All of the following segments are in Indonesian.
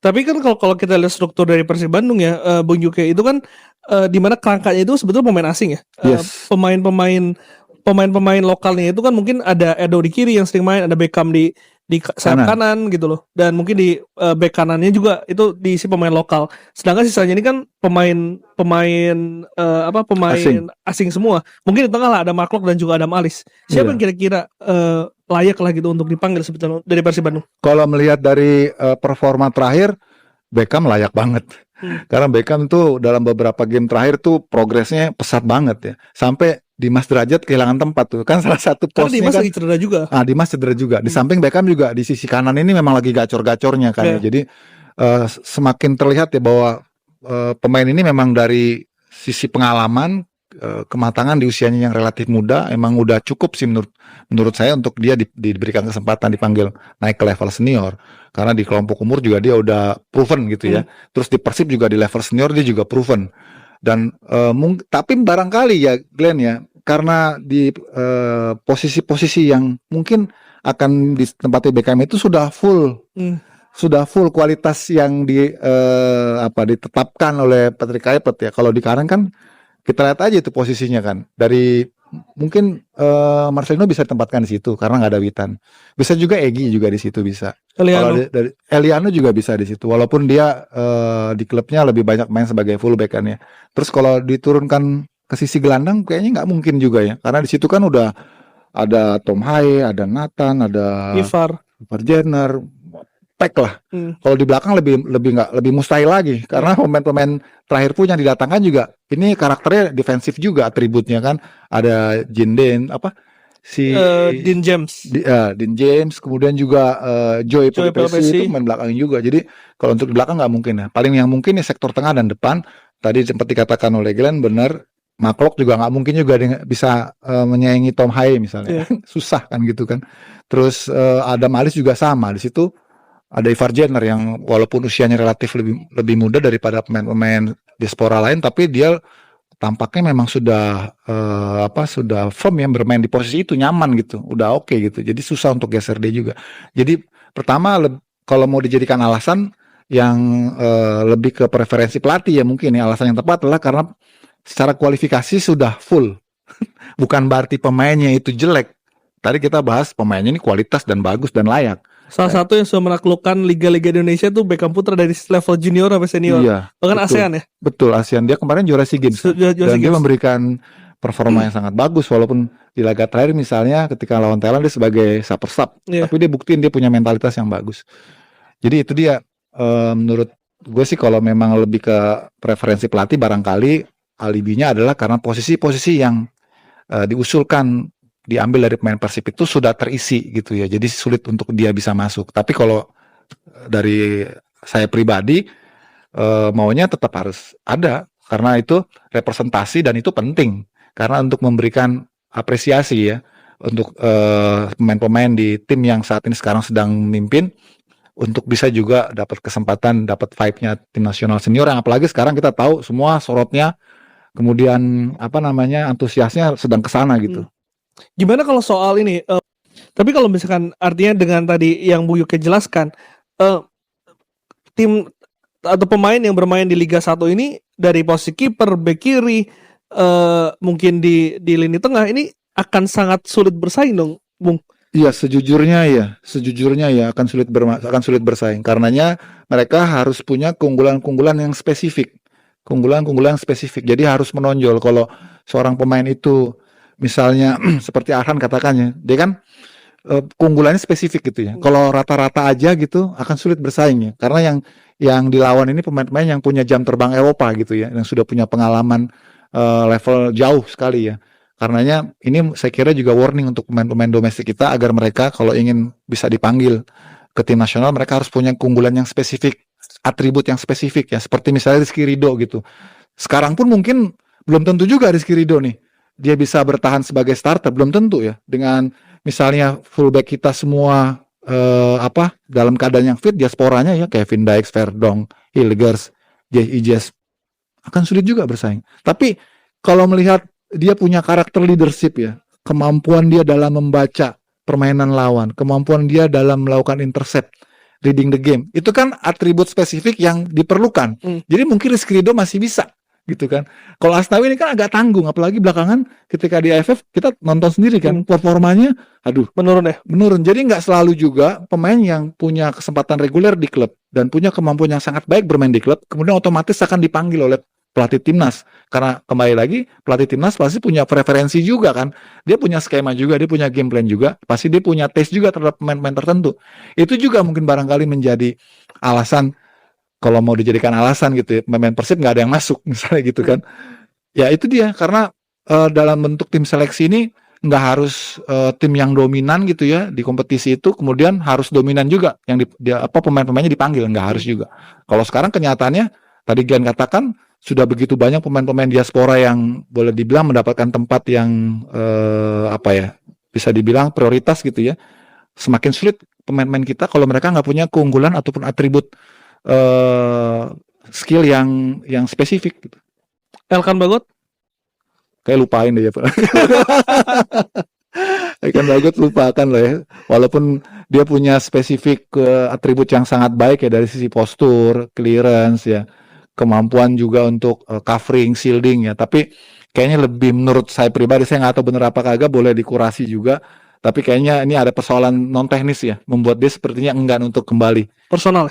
Tapi kan kalau kita lihat struktur dari Persib Bandung ya, Bung Juke itu kan di mana kerangkanya itu sebetulnya pemain asing ya. Yes. Pemain lokalnya itu kan mungkin ada Edo di kiri yang sering main, ada Beckham di sayap kanan gitu loh. Dan mungkin di back kanannya juga itu diisi pemain lokal. Sedangkan sisanya ini kan pemain asing semua. Mungkin di tengah lah ada Mark Lok dan juga Adam Alis. Siapa yang kira-kira layak lah gitu untuk dipanggil sebetulnya dari Persib Bandung? Kalau melihat dari performa terakhir, Beckham layak banget. Karena Beckham tuh dalam beberapa game terakhir tuh progresnya pesat banget ya. Sampai Dimas Derajat kehilangan tempat tuh. Kan salah satu posnya Dimas lagi cedera juga. Dimas cedera juga. Di samping Beckham juga di sisi kanan ini memang lagi gacor-gacornya kan ya. Jadi semakin terlihat ya bahwa pemain ini memang dari sisi pengalaman, kematangan di usianya yang relatif muda emang udah cukup sih menurut saya untuk dia diberikan kesempatan dipanggil naik ke level senior. Karena di kelompok umur juga dia udah proven gitu ya. Terus di Persib juga di level senior dia juga proven. Dan tapi barangkali ya Glenn ya, karena di posisi-posisi yang mungkin akan ditempati Beckham itu sudah full kualitas yang ditetapkan oleh Patrick Kluivert ya. Kalau di kanan kan kita lihat aja itu posisinya kan, dari mungkin Marcelino bisa ditempatkan di situ karena nggak ada Witan. Bisa juga Egy juga di situ bisa. Eliano juga bisa di situ. Walaupun dia di klubnya lebih banyak main sebagai fullback kan ya. Terus kalau diturunkan ke sisi gelandang kayaknya nggak mungkin juga ya. Karena di situ kan udah ada Tom Haye, ada Nathan, ada Ivar Jenner, pack lah. Kalau di belakang lebih mustahil lagi karena pemain-pemain terakhir pun yang didatangkan juga ini karakternya defensif juga atributnya kan. Ada Dean James, kemudian juga Joey Pelopesi itu main belakang juga. Jadi kalau untuk di belakang nggak mungkin ya. Paling yang mungkin ya sektor tengah dan depan. Tadi sempat dikatakan oleh Glenn benar. Mark Lok juga nggak mungkin juga bisa menyaingi Tom Haye misalnya. Susah kan gitu kan. Terus Adam Alis juga sama di situ. Ada Ivar Jenner yang walaupun usianya relatif lebih muda daripada pemain-pemain diaspora lain, tapi dia tampaknya memang sudah firm yang bermain di posisi itu, nyaman gitu, udah oke gitu. Jadi susah untuk geser dia juga. Jadi pertama kalau mau dijadikan alasan yang lebih ke preferensi pelatih ya mungkin ya, alasan yang tepat adalah karena secara kualifikasi sudah full. Bukan berarti pemainnya itu jelek. Tadi kita bahas pemainnya ini kualitas dan bagus dan layak. Salah satu yang sudah menaklukkan liga-liga Indonesia tuh Beckham Putra dari level junior sampai senior. Iya, bahkan ASEAN ya. Betul, ASEAN. Dia kemarin juara SEA Games. Dan dia memberikan performa yang sangat bagus walaupun di laga terakhir misalnya ketika lawan Thailand dia sebagai super sub. Tapi dia buktiin dia punya mentalitas yang bagus. Jadi itu dia menurut gue sih kalau memang lebih ke preferensi pelatih barangkali alibinya adalah karena posisi-posisi yang diusulkan diambil dari pemain Persib itu sudah terisi gitu ya. Jadi sulit untuk dia bisa masuk. Tapi kalau dari saya pribadi maunya tetap harus ada karena itu representasi dan itu penting. Karena untuk memberikan apresiasi ya untuk pemain-pemain di tim yang saat ini sekarang sedang memimpin untuk bisa juga dapat kesempatan dapat vibe-nya tim nasional senior yang apalagi sekarang kita tahu semua sorotnya kemudian antusiasnya sedang kesana gitu. Gimana kalau soal ini? Tapi kalau misalkan artinya dengan tadi yang Bu Yuke jelaskan, tim atau pemain yang bermain di Liga 1 ini dari posisi kiper, bek kiri, mungkin di lini tengah ini akan sangat sulit bersaing dong, Bung. Iya, sejujurnya akan sulit bersaing. Karenanya mereka harus punya keunggulan yang spesifik. Jadi harus menonjol. Kalau seorang pemain itu misalnya seperti Arhan katakannya, dia kan keunggulannya spesifik gitu ya. Kalau rata-rata aja gitu akan sulit bersaing ya. Karena yang dilawan ini pemain-pemain yang punya jam terbang Eropa gitu ya, yang sudah punya pengalaman level jauh sekali ya. Karenanya ini saya kira juga warning untuk pemain-pemain domestik kita agar mereka kalau ingin bisa dipanggil ke tim nasional mereka harus punya keunggulan yang spesifik, atribut yang spesifik ya. Seperti misalnya Rizky Ridho gitu. Sekarang pun mungkin belum tentu juga Rizky Ridho nih dia bisa bertahan sebagai starter, belum tentu ya. Dengan misalnya fullback kita semua dalam keadaan yang fit, diasporanya ya Kevin Dykes, Verdong, Hilgers, Ijes akan sulit juga bersaing. Tapi kalau melihat dia punya karakter leadership ya, kemampuan dia dalam membaca permainan lawan, kemampuan dia dalam melakukan intercept, reading the game. Itu kan atribut spesifik yang diperlukan. Jadi mungkin Rizky Ridho masih bisa gitu kan. Kalau Asnawi ini kan agak tanggung, apalagi belakangan ketika di AFF kita nonton sendiri kan, performanya menurun. Jadi nggak selalu juga pemain yang punya kesempatan reguler di klub dan punya kemampuan yang sangat baik bermain di klub kemudian otomatis akan dipanggil oleh pelatih timnas. Karena kembali lagi pelatih timnas pasti punya preferensi juga kan, dia punya skema juga, dia punya game plan juga, pasti dia punya taste juga terhadap pemain-pemain tertentu. Itu juga mungkin barangkali menjadi alasan, kalau mau dijadikan alasan gitu ya, pemain Persib nggak ada yang masuk misalnya gitu kan. Ya itu dia, karena dalam bentuk tim seleksi ini nggak harus tim yang dominan gitu ya di kompetisi itu kemudian harus dominan juga yang pemain-pemainnya dipanggil, nggak harus juga. Kalau sekarang kenyataannya tadi Gian katakan sudah begitu banyak pemain-pemain diaspora yang boleh dibilang mendapatkan tempat yang bisa dibilang prioritas gitu ya. Semakin sulit pemain-pemain kita kalau mereka nggak punya keunggulan ataupun atribut skill yang spesifik gitu. Elkan Bagot kayak lupain deh ya Pak. Elkan Bagot lupakan lah ya, walaupun dia punya spesifik atribut yang sangat baik ya dari sisi postur, clearance ya, kemampuan juga untuk covering, shielding ya, tapi kayaknya lebih menurut saya pribadi, saya nggak tahu bener apa kagak, boleh dikurasi juga, tapi kayaknya ini ada persoalan non teknis ya, membuat dia sepertinya enggan untuk kembali. Personal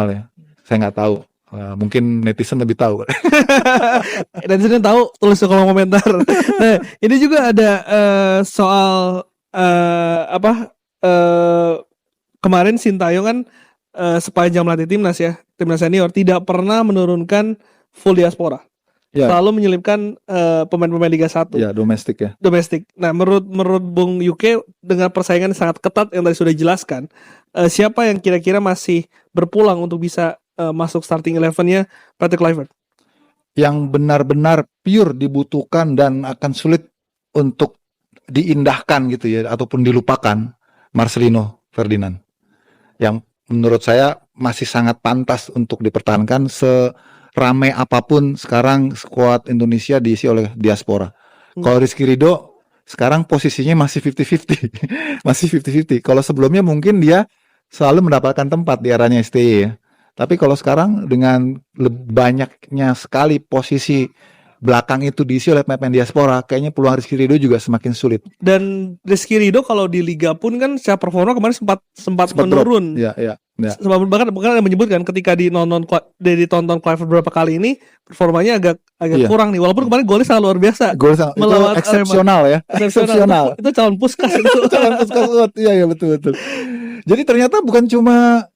ya, saya nggak tahu. Mungkin netizen lebih tahu. Netizen tahu, tulis di kolom komentar. Nah, ini juga ada soal kemarin Sintayong kan sepanjang melatih timnas senior tidak pernah menurunkan full diaspora. Ya. Selalu menyelipkan pemain-pemain Liga 1. Ya, domestik ya. Nah, menurut Bung Yuke dengan persaingan sangat ketat yang tadi sudah dijelaskan, siapa yang kira-kira masih berpulang untuk bisa masuk starting 11-nya Patrick Kluivert? Yang benar-benar pure dibutuhkan dan akan sulit untuk diindahkan gitu ya ataupun dilupakan, Marcelino Ferdinand. Yang menurut saya masih sangat pantas untuk dipertahankan, seramai apapun sekarang skuad Indonesia diisi oleh diaspora. Kalau Rizky Ridho sekarang posisinya masih 50-50. Masih 50-50. Kalau sebelumnya mungkin dia selalu mendapatkan tempat di eranya STY ya. Tapi kalau sekarang dengan banyaknya sekali posisi belakang itu diisi oleh pemain diaspora, kayaknya peluang Rizky Ridho juga semakin sulit. Dan Rizky Ridho kalau di Liga pun kan secara performa kemarin sempat menurun. Iya. Bahkan ada menyebutkan ketika ditonton Kluivert beberapa kali ini performanya agak kurang nih. Walaupun kemarin golnya sangat luar biasa. Itu eksepsional ya. Eksepsional. Itu calon Puskas itu. Calon Puskas. Iya betul. Jadi ternyata bukan cuma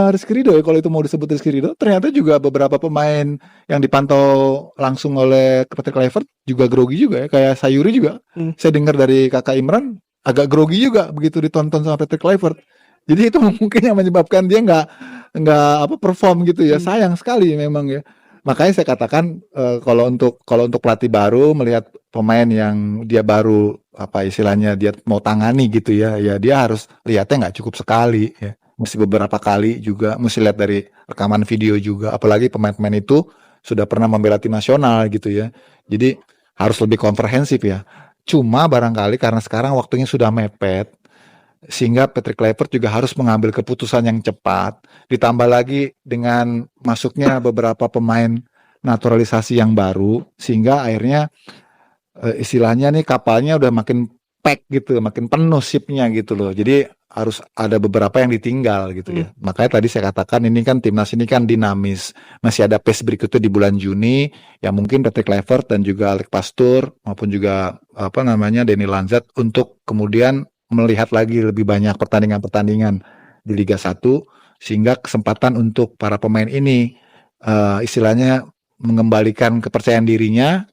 Rizky Ridho ya, kalau itu mau disebut Rizky Ridho, ternyata juga beberapa pemain yang dipantau langsung oleh Patrick Kluivert juga grogi juga ya, kayak Sayuri juga. Saya dengar dari kakak Imran agak grogi juga begitu ditonton sama Patrick Kluivert. Jadi itu mungkin yang menyebabkan dia nggak perform gitu ya. Sayang sekali memang ya. Makanya saya katakan kalau untuk pelatih baru melihat pemain yang dia baru istilahnya dia mau tangani gitu ya dia harus lihatnya nggak cukup sekali ya. Mesti beberapa kali juga, mesti lihat dari rekaman video juga, apalagi pemain-pemain itu sudah pernah membela tim nasional gitu ya, jadi harus lebih komprehensif ya. Cuma barangkali karena sekarang waktunya sudah mepet, sehingga Patrick Kluivert juga harus mengambil keputusan yang cepat, ditambah lagi dengan masuknya beberapa pemain naturalisasi yang baru, sehingga akhirnya istilahnya nih kapalnya udah makin pack gitu, makin penuh shipnya gitu loh, jadi harus ada beberapa yang ditinggal gitu ya. Makanya tadi saya katakan ini kan timnas ini kan dinamis, masih ada pace berikutnya di bulan Juni, ya mungkin Patrick Kluivert dan juga Alec Pastur maupun juga Denny Lanzat untuk kemudian melihat lagi lebih banyak pertandingan-pertandingan di Liga 1 sehingga kesempatan untuk para pemain ini istilahnya mengembalikan kepercayaan dirinya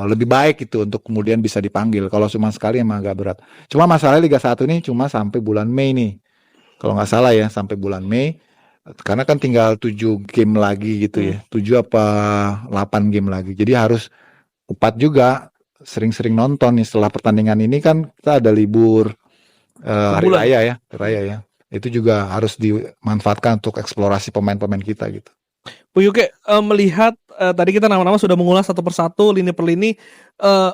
lebih baik itu untuk kemudian bisa dipanggil. Kalau cuma sekali emang agak berat. Cuma masalah Liga 1 ini cuma sampai bulan Mei nih. Kalau nggak salah ya sampai bulan Mei. Karena kan tinggal 7 game lagi gitu ya. 7 apa 8 game lagi. Jadi harus tepat juga sering-sering nonton nih. Setelah pertandingan ini kan kita ada libur hari raya ya. Itu juga harus dimanfaatkan untuk eksplorasi pemain-pemain kita gitu. Bu Yuke, melihat tadi kita nama-nama sudah mengulas satu persatu lini per lini,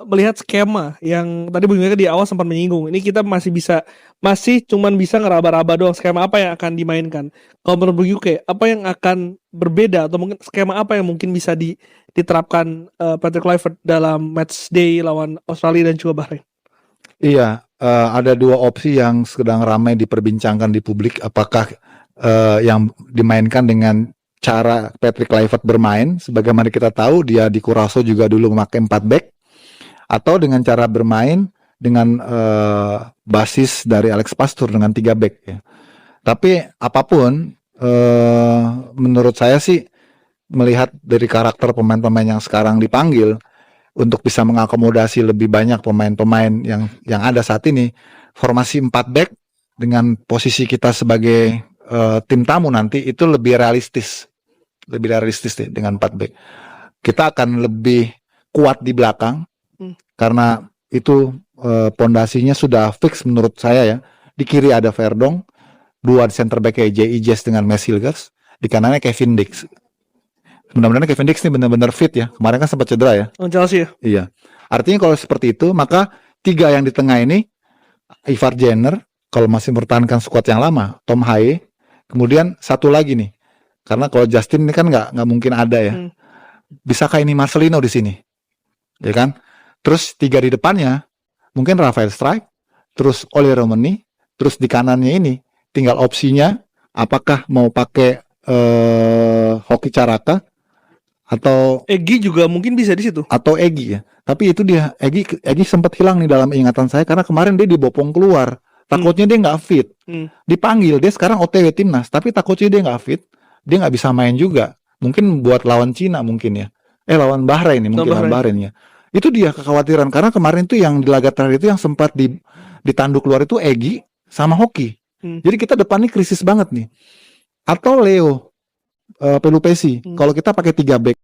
melihat skema yang tadi Bu Yuke di awal sempat menyinggung. Ini kita masih cuman bisa ngeraba-raba doang skema apa yang akan dimainkan. Kalau menurut Bu Yuke, apa yang akan berbeda atau mungkin skema apa yang mungkin bisa diterapkan Patrick Kluivert dalam match day lawan Australia dan juga Bahrain? Iya, ada dua opsi yang sedang ramai diperbincangkan di publik. Apakah yang dimainkan dengan cara Patrick Kluivert bermain, sebagaimana kita tahu dia di Curaçao juga dulu memakai 4 back, atau dengan cara bermain dengan basis dari Alex Pastoor dengan 3 back ya. Tapi apapun, menurut saya sih melihat dari karakter pemain-pemain yang sekarang dipanggil untuk bisa mengakomodasi lebih banyak pemain-pemain yang ada saat ini, formasi 4 back dengan posisi kita sebagai tim tamu nanti itu lebih realistis deh dengan 4 back. Kita akan lebih kuat di belakang karena itu pondasinya sudah fix menurut saya ya. Di kiri ada Verdonk, 2 center back kayak J.E. Jess dengan Max Hilgers, di kanannya Kevin Dix. Mudah-mudahan Kevin Dix ini benar-benar fit ya. Kemarin kan sempat cedera ya. Chelsea ya? Iya. Artinya kalau seperti itu, maka 3 yang di tengah ini, Ivar Jenner, kalau masih mempertahankan skuad yang lama, Tom Haye, kemudian satu lagi nih, karena kalau Justin ini kan nggak mungkin ada ya. Bisakah ini Marcelino di sini? Ya kan? Terus 3 di depannya, mungkin Rafael Struijk, terus Ollie Romani, terus di kanannya ini, tinggal opsinya, apakah mau pakai Hoki Caraka, atau Egy juga mungkin bisa di situ. Atau Egy ya. Tapi itu dia, Egy sempat hilang nih dalam ingatan saya, karena kemarin dia dibopong keluar. Takutnya dia nggak fit. Dipanggil, dia sekarang OTW timnas, tapi takutnya dia nggak fit, dia nggak bisa main juga. Mungkin buat lawan Cina mungkin ya. Lawan Bahrain nih, mungkin lawan Bahrain ya. Itu dia kekhawatiran, karena kemarin tuh yang di laga terakhir itu yang sempat ditanduk keluar itu Egy sama Hoki. Jadi kita depan nih krisis banget nih. Atau Leo Pelupesi. Kalau kita pakai 3 back.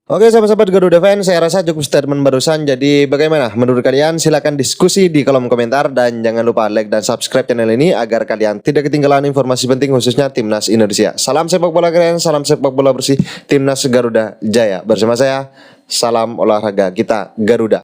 Oke sahabat-sahabat Garuda Fans, saya rasa cukup statement barusan. Jadi bagaimana menurut kalian? Silakan diskusi di kolom komentar dan jangan lupa like dan subscribe channel ini agar kalian tidak ketinggalan informasi penting khususnya Timnas Indonesia. Salam sepak bola keren, salam sepak bola bersih Timnas Garuda Jaya. Bersama saya, salam olahraga kita Garuda.